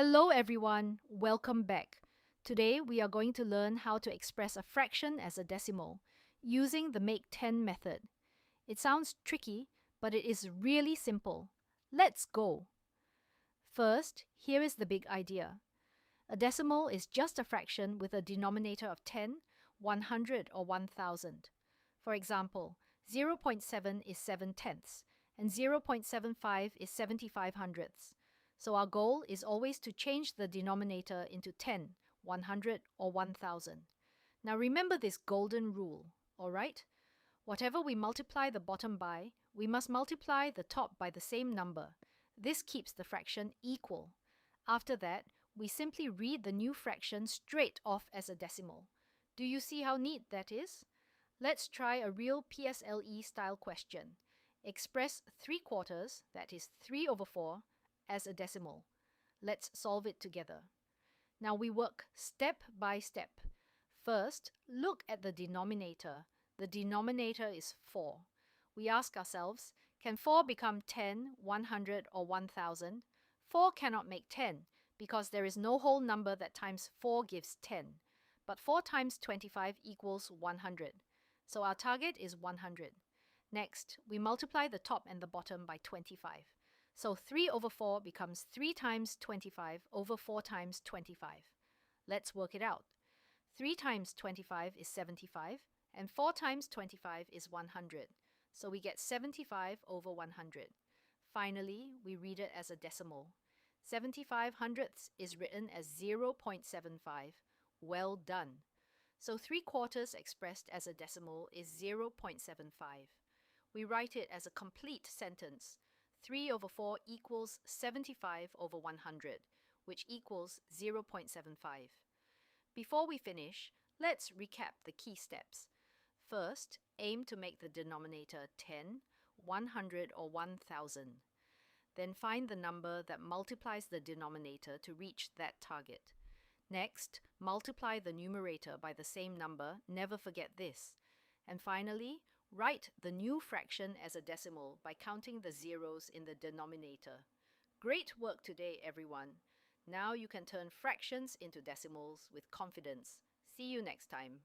Hello everyone, welcome back. Today we are going to learn how to express a fraction as a decimal using the make 10 method. It sounds tricky, but it is really simple. Let's go. First, here is the big idea. A decimal is just a fraction with a denominator of 10, 100 or 1000. For example, 0.7 is 7/10 and 0.75 is 75 hundredths. So our goal is always to change the denominator into 10, 100 or 1000. Now remember this golden rule, alright? Whatever we multiply the bottom by, we must multiply the top by the same number. This keeps the fraction equal. After that, we simply read the new fraction straight off as a decimal. Do you see how neat that is? Let's try a real PSLE style question. Express 3/4, that is 3/4, as a decimal. Let's solve it together. Now we work step by step. First, look at the denominator. The denominator is 4. We ask ourselves, can 4 become 10, 100 or 1000? 4 cannot make 10 because there is no whole number that times 4 gives 10. But 4 times 25 equals 100. So our target is 100. Next, we multiply the top and the bottom by 25. So 3/4 becomes 3 times 25 over 4 times 25. Let's work it out. 3 times 25 is 75, and 4 times 25 is 100. So we get 75 over 100. Finally, we read it as a decimal. 75 hundredths is written as 0.75. Well done. So 3/4 expressed as a decimal is 0.75. We write it as a complete sentence. 3/4 equals 75 over 100, which equals 0.75. Before we finish, let's recap the key steps. First, aim to make the denominator 10, 100 or 1000. Then find the number that multiplies the denominator to reach that target. Next, multiply the numerator by the same number, never forget this. And finally, write the new fraction as a decimal by counting the zeros in the denominator. Great work today, everyone. Now you can turn fractions into decimals with confidence. See you next time.